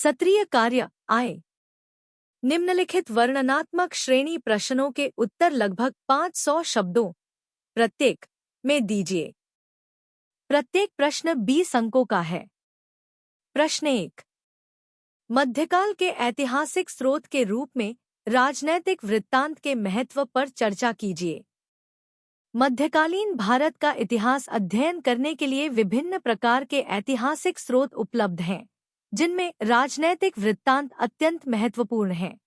सत्रीय कार्य आय। निम्नलिखित वर्णनात्मक श्रेणी प्रश्नों के उत्तर लगभग 500 शब्दों प्रत्येक में दीजिए। प्रत्येक प्रश्न 20 अंकों का है। प्रश्न 1, मध्यकाल के ऐतिहासिक स्रोत के रूप में राजनैतिक वृत्तांत के महत्व पर चर्चा कीजिए। मध्यकालीन भारत का इतिहास अध्ययन करने के लिए विभिन्न प्रकार के ऐतिहासिक स्रोत उपलब्ध हैं, जिनमें राजनैतिक वृत्तांत अत्यंत महत्वपूर्ण हैं।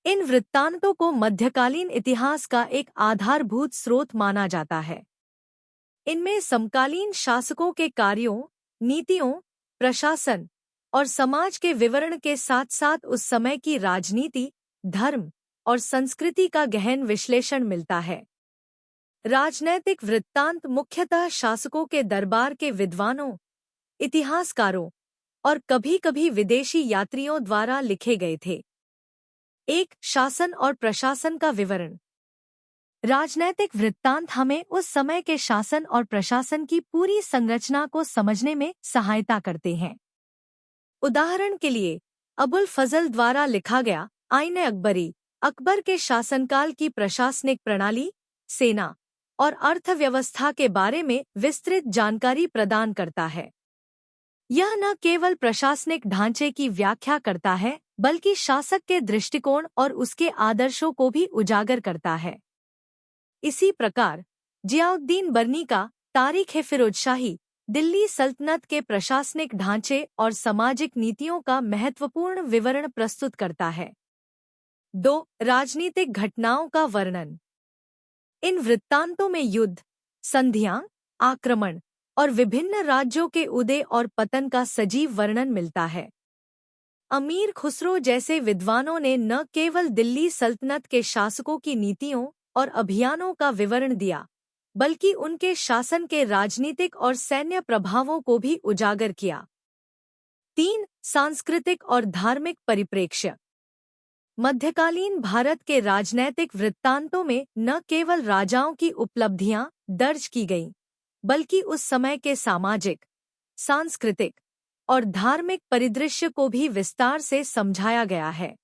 इन वृत्तांतों को मध्यकालीन इतिहास का एक आधारभूत स्रोत माना जाता है। इनमें समकालीन शासकों के कार्यों, नीतियों, प्रशासन और समाज के विवरण के साथ साथ उस समय की राजनीति, धर्म और संस्कृति का गहन विश्लेषण मिलता है। राजनैतिक वृत्तांत मुख्यतः शासकों के दरबार के विद्वानों, इतिहासकारों और कभी-कभी विदेशी यात्रियों द्वारा लिखे गए थे। 1. शासन और प्रशासन का विवरण। राजनैतिक वृत्तांत हमें उस समय के शासन और प्रशासन की पूरी संरचना को समझने में सहायता करते हैं। उदाहरण के लिए, अबुल फजल द्वारा लिखा गया आईन अकबरी अकबर के शासनकाल की प्रशासनिक प्रणाली, सेना और अर्थव्यवस्था के बारे में विस्तृत जानकारी प्रदान करता है। यह न केवल प्रशासनिक ढांचे की व्याख्या करता है, बल्कि शासक के दृष्टिकोण और उसके आदर्शों को भी उजागर करता है। इसी प्रकार जियाउद्दीन बर्नी का तारीख़-ए-फिरोजशाही दिल्ली सल्तनत के प्रशासनिक ढांचे और सामाजिक नीतियों का महत्वपूर्ण विवरण प्रस्तुत करता है। 2. राजनीतिक घटनाओं का वर्णन। इन वृत्तांतों में युद्ध, संधियां, आक्रमण और विभिन्न राज्यों के उदय और पतन का सजीव वर्णन मिलता है। अमीर खुसरो जैसे विद्वानों ने न केवल दिल्ली सल्तनत के शासकों की नीतियों और अभियानों का विवरण दिया, बल्कि उनके शासन के राजनीतिक और सैन्य प्रभावों को भी उजागर किया। 3. सांस्कृतिक और धार्मिक परिप्रेक्ष्य। मध्यकालीन भारत के राजनैतिक वृत्तांतों में न केवल राजाओं की उपलब्धियां दर्ज की गईं, बल्कि उस समय के सामाजिक, सांस्कृतिक और धार्मिक परिदृश्य को भी विस्तार से समझाया गया है।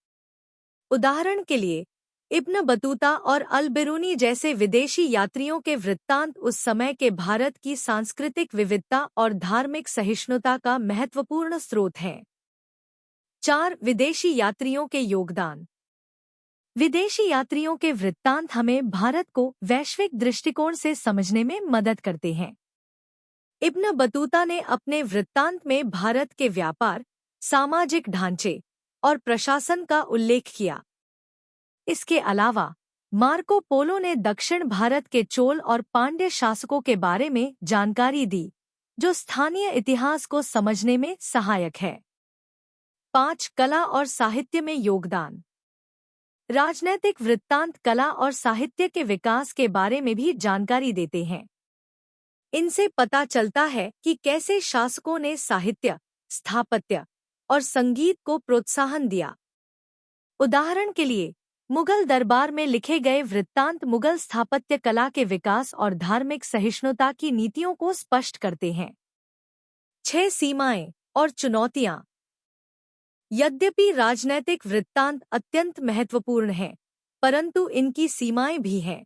उदाहरण के लिए, इब्न बतूता और अल-बिरूनी जैसे विदेशी यात्रियों के वृत्तांत उस समय के भारत की सांस्कृतिक विविधता और धार्मिक सहिष्णुता का महत्वपूर्ण स्रोत हैं। 4. विदेशी यात्रियों के योगदान। विदेशी यात्रियों के वृत्तांत हमें भारत को वैश्विक दृष्टिकोण से समझने में मदद करते हैं। इब्न बतूता ने अपने वृत्तांत में भारत के व्यापार, सामाजिक ढांचे और प्रशासन का उल्लेख किया। इसके अलावा मार्को पोलो ने दक्षिण भारत के चोल और पांड्य शासकों के बारे में जानकारी दी, जो स्थानीय इतिहास को समझने में सहायक है। 5. कला और साहित्य में योगदान। राजनैतिक वृत्तांत कला और साहित्य के विकास के बारे में भी जानकारी देते हैं। इनसे पता चलता है कि कैसे शासकों ने साहित्य, स्थापत्य और संगीत को प्रोत्साहन दिया। उदाहरण के लिए, मुगल दरबार में लिखे गए वृत्तांत मुगल स्थापत्य कला के विकास और धार्मिक सहिष्णुता की नीतियों को स्पष्ट करते हैं। 6. सीमाएं और चुनौतियां। यद्यपि राजनैतिक वृत्तांत अत्यंत महत्वपूर्ण हैं, परंतु इनकी सीमाएं भी हैं।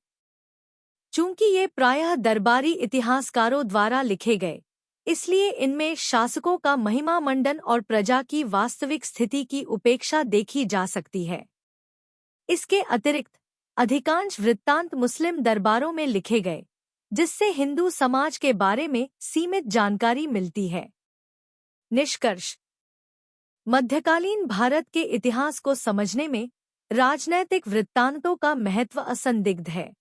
चूंकि ये प्रायः दरबारी इतिहासकारों द्वारा लिखे गए, इसलिए इनमें शासकों का महिमामंडन और प्रजा की वास्तविक स्थिति की उपेक्षा देखी जा सकती है। इसके अतिरिक्त अधिकांश वृत्तांत मुस्लिम दरबारों में लिखे गए, जिससे हिंदू समाज के बारे में सीमित जानकारी मिलती है। निष्कर्ष: मध्यकालीन भारत के इतिहास को समझने में राजनैतिक वृत्तांतों का महत्व असंदिग्ध है।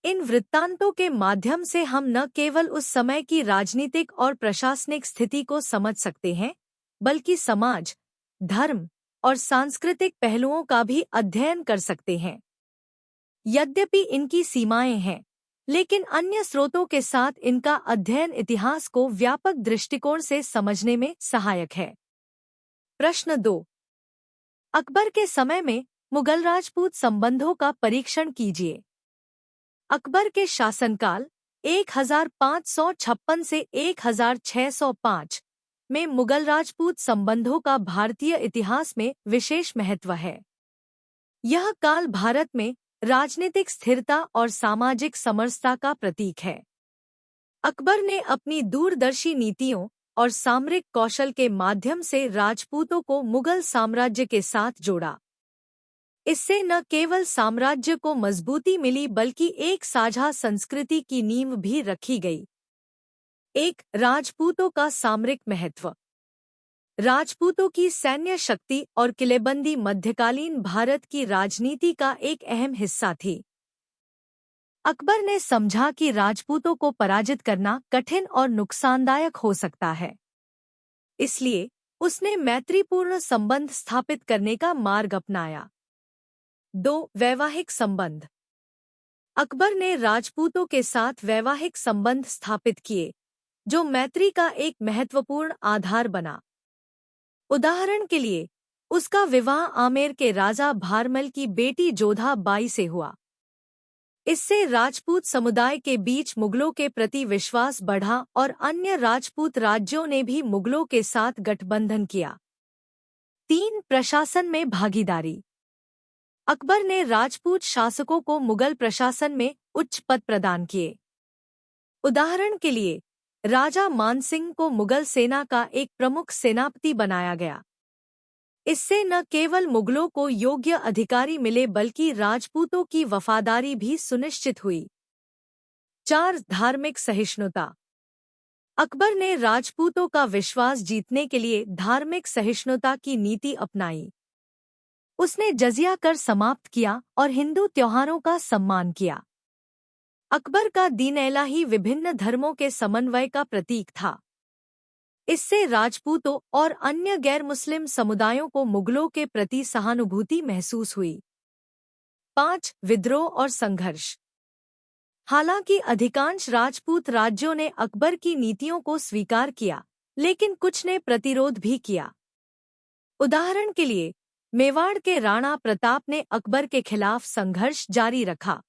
इन वृत्तांतों के माध्यम से हम न केवल उस समय की राजनीतिक और प्रशासनिक स्थिति को समझ सकते हैं, बल्कि समाज, धर्म और सांस्कृतिक पहलुओं का भी अध्ययन कर सकते हैं। यद्यपि इनकी सीमाएं हैं, लेकिन अन्य स्रोतों के साथ इनका अध्ययन इतिहास को व्यापक दृष्टिकोण से समझने में सहायक है। प्रश्न 2, अकबर के समय में मुगल राजपूत संबंधों का परीक्षण कीजिए। अकबर के शासनकाल 1556 से 1605 में मुगल राजपूत संबंधों का भारतीय इतिहास में विशेष महत्व है। यह काल भारत में राजनीतिक स्थिरता और सामाजिक समरसता का प्रतीक है। अकबर ने अपनी दूरदर्शी नीतियों और सामरिक कौशल के माध्यम से राजपूतों को मुगल साम्राज्य के साथ जोड़ा। इससे न केवल साम्राज्य को मजबूती मिली बल्कि एक साझा संस्कृति की नींव भी रखी गई। एक, राजपूतों का सामरिक महत्व। राजपूतों की सैन्य शक्ति और किलेबंदी मध्यकालीन भारत की राजनीति का एक अहम हिस्सा थी। अकबर ने समझा कि राजपूतों को पराजित करना कठिन और नुकसानदायक हो सकता है। इसलिए उसने मैत्रीपूर्ण संबंध स्थापित करने का मार्ग अपनाया। 2. वैवाहिक संबंध। अकबर ने राजपूतों के साथ वैवाहिक संबंध स्थापित किए, जो मैत्री का एक महत्वपूर्ण आधार बना। उदाहरण के लिए, उसका विवाह आमेर के राजा भारमल की बेटी जोधा बाई से हुआ। इससे राजपूत समुदाय के बीच मुगलों के प्रति विश्वास बढ़ा और अन्य राजपूत राज्यों ने भी मुगलों के साथ गठबंधन किया। 3. प्रशासन में भागीदारी। अकबर ने राजपूत शासकों को मुगल प्रशासन में उच्च पद प्रदान किए। उदाहरण के लिए, राजा मानसिंह को मुगल सेना का एक प्रमुख सेनापति बनाया गया। इससे न केवल मुगलों को योग्य अधिकारी मिले बल्कि राजपूतों की वफादारी भी सुनिश्चित हुई। 4. धार्मिक सहिष्णुता। अकबर ने राजपूतों का विश्वास जीतने के लिए धार्मिक सहिष्णुता की नीति अपनाई। उसने जजिया कर समाप्त किया और हिंदू त्योहारों का सम्मान किया। अकबर का दीन-ए-इलाही विभिन्न धर्मों के समन्वय का प्रतीक था। इससे राजपूतों और अन्य गैर मुस्लिम समुदायों को मुगलों के प्रति सहानुभूति महसूस हुई। 5. विद्रोह और संघर्ष। हालांकि अधिकांश राजपूत राज्यों ने अकबर की नीतियों को स्वीकार किया, लेकिन कुछ ने प्रतिरोध भी किया। उदाहरण के लिए, मेवाड़ के राणा प्रताप ने अकबर के खिलाफ संघर्ष जारी रखा।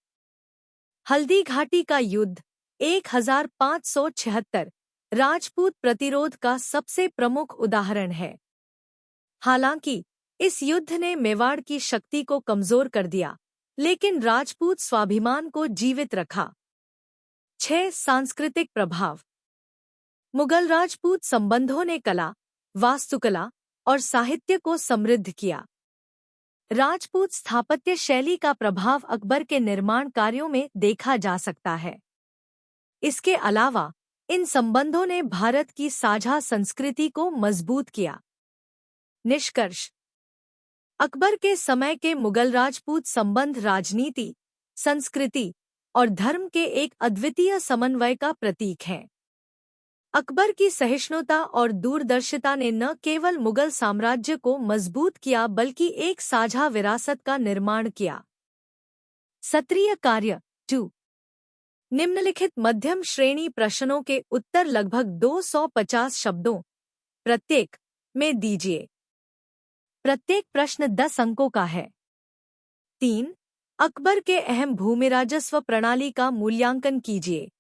हल्दी घाटी का युद्ध 1576 राजपूत प्रतिरोध का सबसे प्रमुख उदाहरण है। हालांकि इस युद्ध ने मेवाड़ की शक्ति को कमजोर कर दिया, लेकिन राजपूत स्वाभिमान को जीवित रखा। 6. सांस्कृतिक प्रभाव। मुगल राजपूत संबंधों ने कला, वास्तुकला और साहित्य को समृद्ध किया। राजपूत स्थापत्य शैली का प्रभाव अकबर के निर्माण कार्यों में देखा जा सकता है। इसके अलावा इन संबंधों ने भारत की साझा संस्कृति को मजबूत किया। निष्कर्ष। अकबर के समय के मुगल राजपूत संबंध राजनीति, संस्कृति और धर्म के एक अद्वितीय समन्वय का प्रतीक हैं। अकबर की सहिष्णुता और दूरदर्शिता ने न केवल मुगल साम्राज्य को मजबूत किया बल्कि एक साझा विरासत का निर्माण किया। सत्रीय कार्य 2। निम्नलिखित मध्यम श्रेणी प्रश्नों के उत्तर लगभग 250 शब्दों प्रत्येक में दीजिए। प्रत्येक प्रश्न 10 अंकों का है। 3. अकबर के अहम भूमि राजस्व प्रणाली का मूल्यांकन कीजिए।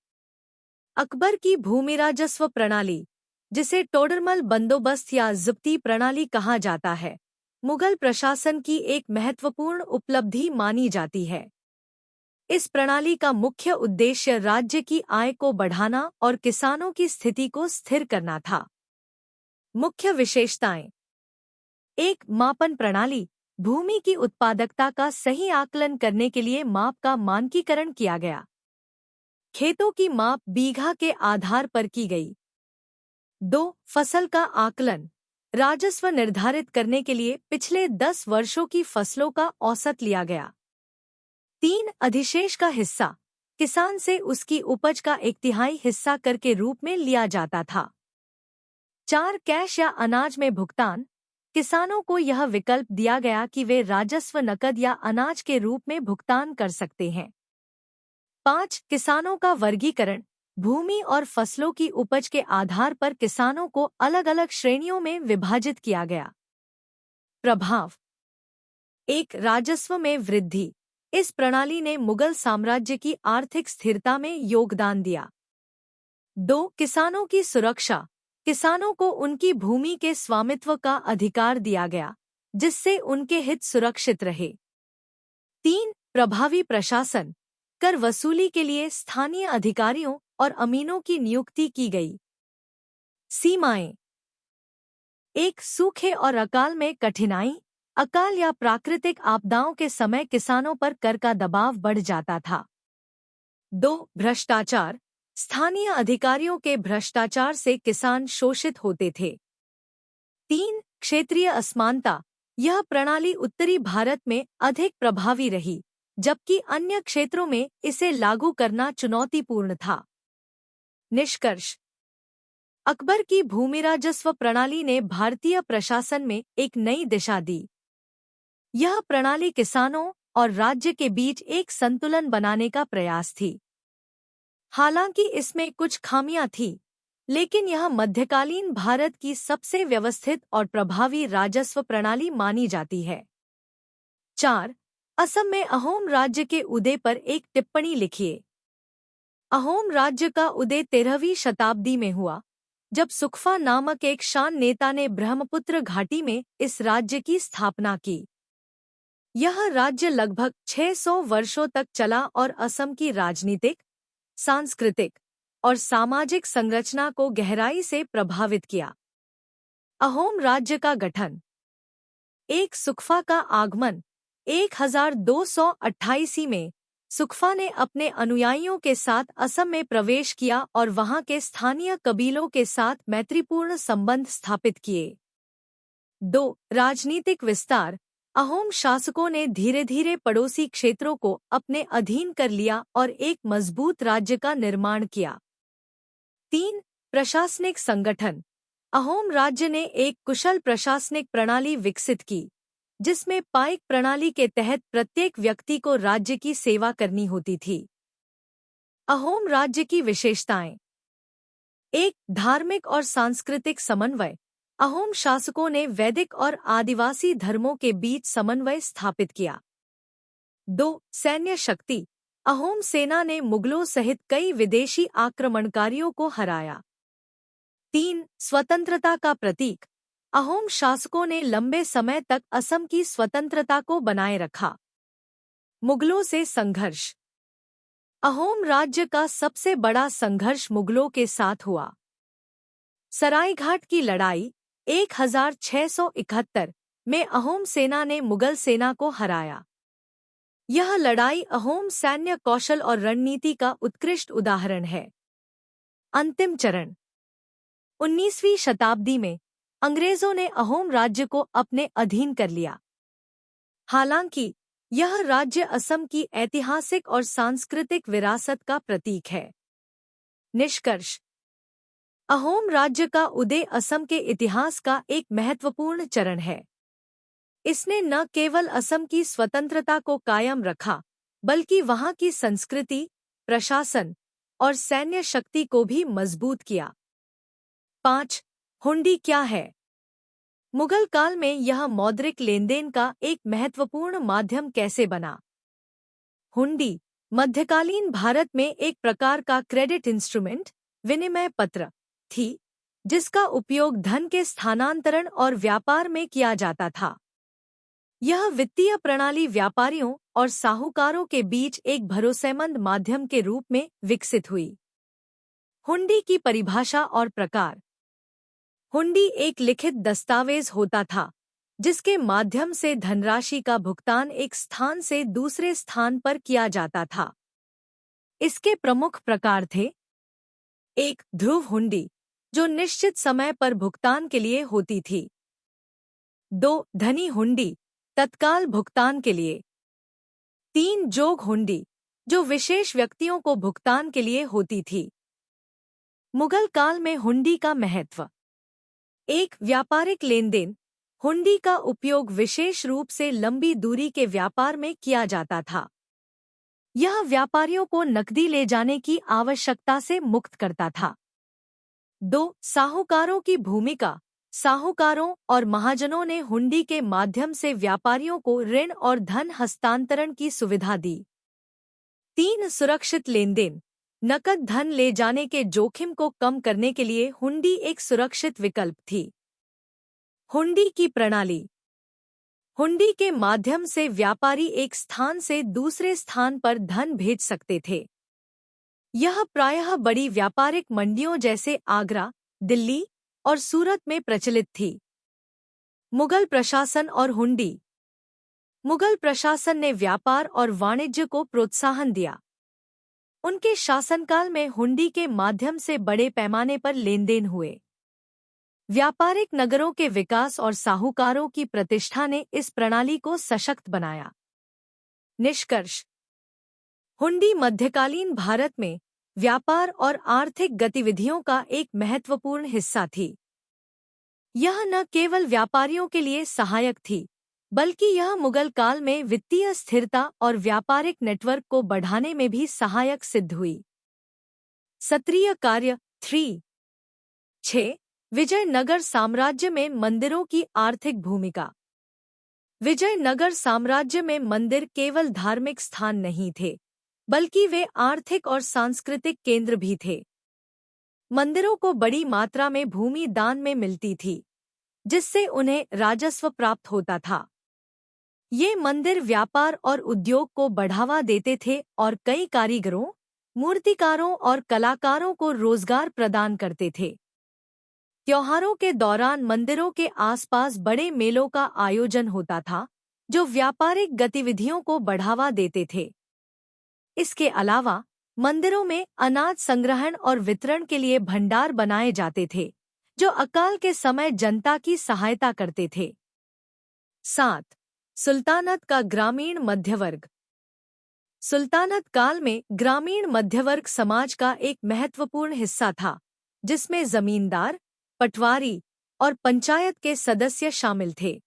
अकबर की भूमि राजस्व प्रणाली, जिसे टोडरमल बंदोबस्त या ज़ब्ती प्रणाली कहा जाता है, मुगल प्रशासन की एक महत्वपूर्ण उपलब्धि मानी जाती है। इस प्रणाली का मुख्य उद्देश्य राज्य की आय को बढ़ाना और किसानों की स्थिति को स्थिर करना था। मुख्य विशेषताएं। 1. मापन प्रणाली। भूमि की उत्पादकता का सही आकलन करने के लिए माप का मानकीकरण किया गया। खेतों की माप बीघा के आधार पर की गई। 2. फसल का आकलन। राजस्व निर्धारित करने के लिए पिछले 10 वर्षों की फसलों का औसत लिया गया। 3. अधिशेष का हिस्सा। किसान से उसकी उपज का 1/3 हिस्सा कर के रूप में लिया जाता था। 4. कैश या अनाज में भुगतान। किसानों को यह विकल्प दिया गया कि वे राजस्व नकद या अनाज के रूप में भुगतान कर सकते हैं। 5. किसानों का वर्गीकरण। भूमि और फसलों की उपज के आधार पर किसानों को अलग अलग श्रेणियों में विभाजित किया गया। प्रभाव। 1. राजस्व में वृद्धि। इस प्रणाली ने मुगल साम्राज्य की आर्थिक स्थिरता में योगदान दिया। 2. किसानों की सुरक्षा। किसानों को उनकी भूमि के स्वामित्व का अधिकार दिया गया, जिससे उनके हित सुरक्षित रहे। 3. प्रभावी प्रशासन। कर वसूली के लिए स्थानीय अधिकारियों और अमीनों की नियुक्ति की गई। सीमाएं। 1. सूखे और अकाल में कठिनाई। अकाल या प्राकृतिक आपदाओं के समय किसानों पर कर का दबाव बढ़ जाता था। 2. भ्रष्टाचार। स्थानीय अधिकारियों के भ्रष्टाचार से किसान शोषित होते थे। 3. क्षेत्रीय असमानता। यह प्रणाली उत्तरी भारत में अधिक प्रभावी रही, जबकि अन्य क्षेत्रों में इसे लागू करना चुनौतीपूर्ण था। निष्कर्ष। अकबर की भूमि राजस्व प्रणाली ने भारतीय प्रशासन में एक नई दिशा दी। यह प्रणाली किसानों और राज्य के बीच एक संतुलन बनाने का प्रयास थी। हालांकि इसमें कुछ खामियां थीं, लेकिन यह मध्यकालीन भारत की सबसे व्यवस्थित और प्रभावी राजस्व प्रणाली मानी जाती है। 4. असम में अहोम राज्य के उदय पर एक टिप्पणी लिखिए। अहोम राज्य का उदय 13वीं शताब्दी में हुआ, जब सुखफा नामक एक शान नेता ने ब्रह्मपुत्र घाटी में इस राज्य की स्थापना की। यह राज्य लगभग 600 वर्षों तक चला और असम की राजनीतिक, सांस्कृतिक और सामाजिक संरचना को गहराई से प्रभावित किया। अहोम राज्य का गठन। 1. सुखफा का आगमन। 1228 में सुखफा ने अपने अनुयायियों के साथ असम में प्रवेश किया और वहां के स्थानीय कबीलों के साथ मैत्रीपूर्ण संबंध स्थापित किए। 2. राजनीतिक विस्तार। अहोम शासकों ने धीरे धीरे पड़ोसी क्षेत्रों को अपने अधीन कर लिया और एक मजबूत राज्य का निर्माण किया। 3. प्रशासनिक संगठन। अहोम राज्य ने एक कुशल प्रशासनिक प्रणाली विकसित की, जिसमें पाइक प्रणाली के तहत प्रत्येक व्यक्ति को राज्य की सेवा करनी होती थी। अहोम राज्य की विशेषताएं। 1. धार्मिक और सांस्कृतिक समन्वय। अहोम शासकों ने वैदिक और आदिवासी धर्मों के बीच समन्वय स्थापित किया। 2. सैन्य शक्ति। अहोम सेना ने मुगलों सहित कई विदेशी आक्रमणकारियों को हराया। 3. स्वतंत्रता का प्रतीक। अहोम शासकों ने लंबे समय तक असम की स्वतंत्रता को बनाए रखा। मुगलों से संघर्ष। अहोम राज्य का सबसे बड़ा संघर्ष मुगलों के साथ हुआ। सरायघाट की लड़ाई 1671 में अहोम सेना ने मुगल सेना को हराया। यह लड़ाई अहोम सैन्य कौशल और रणनीति का उत्कृष्ट उदाहरण है। अंतिम चरण। 19वीं शताब्दी में अंग्रेजों ने अहोम राज्य को अपने अधीन कर लिया। हालांकि यह राज्य असम की ऐतिहासिक और सांस्कृतिक विरासत का प्रतीक है। निष्कर्ष। अहोम राज्य का उदय असम के इतिहास का एक महत्वपूर्ण चरण है। इसने न केवल असम की स्वतंत्रता को कायम रखा, बल्कि वहां की संस्कृति, प्रशासन और सैन्य शक्ति को भी मजबूत किया। 5. हुंडी क्या है? मुगल काल में यह मौद्रिक लेनदेन का एक महत्वपूर्ण माध्यम कैसे बना? हुंडी मध्यकालीन भारत में एक प्रकार का क्रेडिट इंस्ट्रूमेंट, विनिमय पत्र थी, जिसका उपयोग धन के स्थानांतरण और व्यापार में किया जाता था। यह वित्तीय प्रणाली व्यापारियों और साहूकारों के बीच एक भरोसेमंद माध्यम के रूप में विकसित हुई। हुंडी की परिभाषा और प्रकार। हुंडी एक लिखित दस्तावेज होता था, जिसके माध्यम से धनराशि का भुगतान एक स्थान से दूसरे स्थान पर किया जाता था। इसके प्रमुख प्रकार थे। 1. ध्रुव हुंडी, जो निश्चित समय पर भुगतान के लिए होती थी। 2. धनी हुंडी, तत्काल भुगतान के लिए। 3. जोग हुंडी, जो विशेष व्यक्तियों को भुगतान के लिए होती थी। मुगल काल में हुंडी का महत्व। 1. व्यापारिक लेनदेन। हुंडी का उपयोग विशेष रूप से लंबी दूरी के व्यापार में किया जाता था। यह व्यापारियों को नकदी ले जाने की आवश्यकता से मुक्त करता था। 2. साहूकारों की भूमिका। साहूकारों और महाजनों ने हुंडी के माध्यम से व्यापारियों को ऋण और धन हस्तांतरण की सुविधा दी। 3. सुरक्षित लेनदेन। नकद धन ले जाने के जोखिम को कम करने के लिए हुंडी एक सुरक्षित विकल्प थी। हुंडी की प्रणाली। हुंडी के माध्यम से व्यापारी एक स्थान से दूसरे स्थान पर धन भेज सकते थे। यह प्रायः बड़ी व्यापारिक मंडियों जैसे आगरा, दिल्ली और सूरत में प्रचलित थी। मुगल प्रशासन और हुंडी। मुगल प्रशासन ने व्यापार और वाणिज्य को प्रोत्साहन दिया। उनके शासनकाल में हुंडी के माध्यम से बड़े पैमाने पर लेनदेन हुए। व्यापारिक नगरों के विकास और साहूकारों की प्रतिष्ठा ने इस प्रणाली को सशक्त बनाया। निष्कर्ष। हुंडी मध्यकालीन भारत में व्यापार और आर्थिक गतिविधियों का एक महत्वपूर्ण हिस्सा थी। यह न केवल व्यापारियों के लिए सहायक थी, बल्कि यह मुगल काल में वित्तीय स्थिरता और व्यापारिक नेटवर्क को बढ़ाने में भी सहायक सिद्ध हुई। सक्रिय कार्य 6 विजयनगर साम्राज्य में मंदिरों की आर्थिक भूमिका। विजयनगर साम्राज्य में मंदिर केवल धार्मिक स्थान नहीं थे, बल्कि वे आर्थिक और सांस्कृतिक केंद्र भी थे। मंदिरों को बड़ी मात्रा में भूमि दान में मिलती थी, जिससे उन्हें राजस्व प्राप्त होता था। ये मंदिर व्यापार और उद्योग को बढ़ावा देते थे और कई कारीगरों, मूर्तिकारों और कलाकारों को रोजगार प्रदान करते थे। त्योहारों के दौरान मंदिरों के आसपास बड़े मेलों का आयोजन होता था, जो व्यापारिक गतिविधियों को बढ़ावा देते थे। इसके अलावा मंदिरों में अनाज संग्रहण और वितरण के लिए भंडार बनाए जाते थे, जो अकाल के समय जनता की सहायता करते थे। 7 सुल्तानत का ग्रामीण मध्यवर्ग। सुल्तानत काल में ग्रामीण मध्यवर्ग समाज का एक महत्वपूर्ण हिस्सा था, जिसमें जमींदार, पटवारी और पंचायत के सदस्य शामिल थे।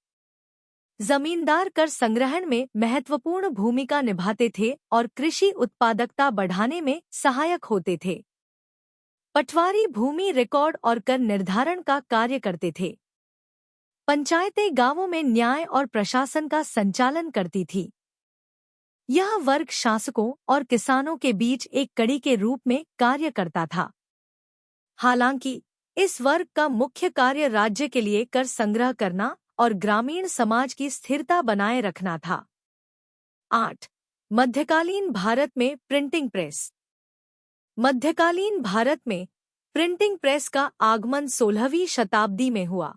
जमींदार कर संग्रहण में महत्वपूर्ण भूमिका निभाते थे और कृषि उत्पादकता बढ़ाने में सहायक होते थे। पटवारी भूमि रिकॉर्ड और कर निर्धारण का कार्य करते थे। पंचायतें गांवों में न्याय और प्रशासन का संचालन करती थी। यह वर्ग शासकों और किसानों के बीच एक कड़ी के रूप में कार्य करता था। हालांकि इस वर्ग का मुख्य कार्य राज्य के लिए कर संग्रह करना और ग्रामीण समाज की स्थिरता बनाए रखना था। 8 मध्यकालीन भारत में प्रिंटिंग प्रेस। मध्यकालीन भारत में प्रिंटिंग प्रेस का आगमन 16वीं शताब्दी में हुआ।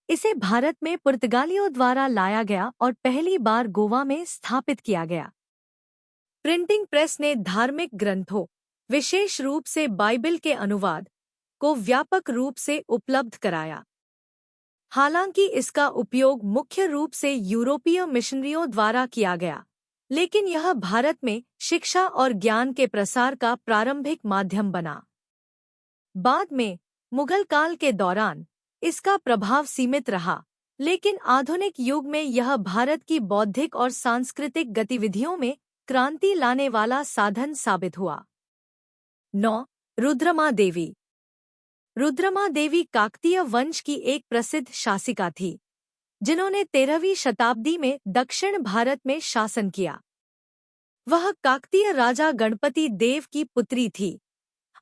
इसे भारत में पुर्तगालियों द्वारा लाया गया और पहली बार गोवा में स्थापित किया गया। प्रिंटिंग प्रेस ने धार्मिक ग्रंथों, विशेष रूप से बाइबिल के अनुवाद, को व्यापक रूप से उपलब्ध कराया। हालांकि इसका उपयोग मुख्य रूप से यूरोपीय मिशनरियों द्वारा किया गया, लेकिन यह भारत में शिक्षा और ज्ञान के प्रसार का प्रारंभिक माध्यम बना। बाद में मुगल काल के दौरान इसका प्रभाव सीमित रहा, लेकिन आधुनिक युग में यह भारत की बौद्धिक और सांस्कृतिक गतिविधियों में क्रांति लाने वाला साधन साबित हुआ। 9 रुद्रमा देवी। रुद्रमा देवी काकतीय वंश की एक प्रसिद्ध शासिका थी, जिन्होंने 13वीं शताब्दी में दक्षिण भारत में शासन किया। वह काकतीय राजा गणपति देव की पुत्री थी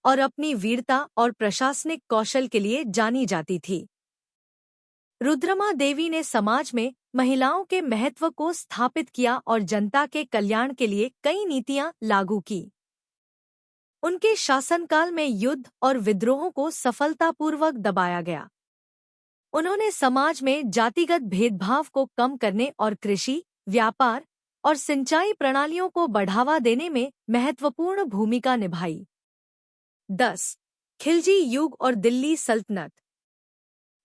और अपनी वीरता और प्रशासनिक कौशल के लिए जानी जाती थी। रुद्रमा देवी ने समाज में महिलाओं के महत्व को स्थापित किया और जनता के कल्याण के लिए कई नीतियां लागू की। उनके शासनकाल में युद्ध और विद्रोहों को सफलतापूर्वक दबाया गया। उन्होंने समाज में जातिगत भेदभाव को कम करने और कृषि, व्यापार और सिंचाई प्रणालियों को बढ़ावा देने में महत्वपूर्ण भूमिका निभाई। 10 खिलजी युग और दिल्ली सल्तनत।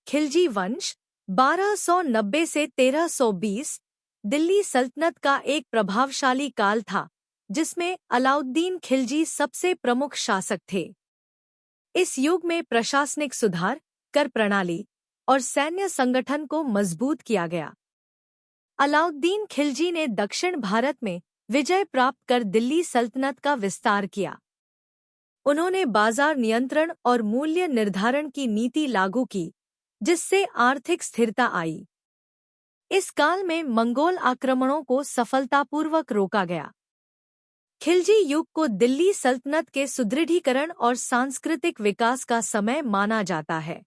खिलजी वंश 1290 से 1320 दिल्ली सल्तनत का एक प्रभावशाली काल था, जिसमें अलाउद्दीन खिलजी सबसे प्रमुख शासक थे। इस युग में प्रशासनिक सुधार, कर प्रणाली और सैन्य संगठन को मजबूत किया गया। अलाउद्दीन खिलजी ने दक्षिण भारत में विजय प्राप्त कर दिल्ली सल्तनत का विस्तार किया। उन्होंने बाजार नियंत्रण और मूल्य निर्धारण की नीति लागू की, जिससे आर्थिक स्थिरता आई। इस काल में मंगोल आक्रमणों को सफलतापूर्वक रोका गया। खिलजी युग को दिल्ली सल्तनत के सुदृढ़ीकरण और सांस्कृतिक विकास का समय माना जाता है।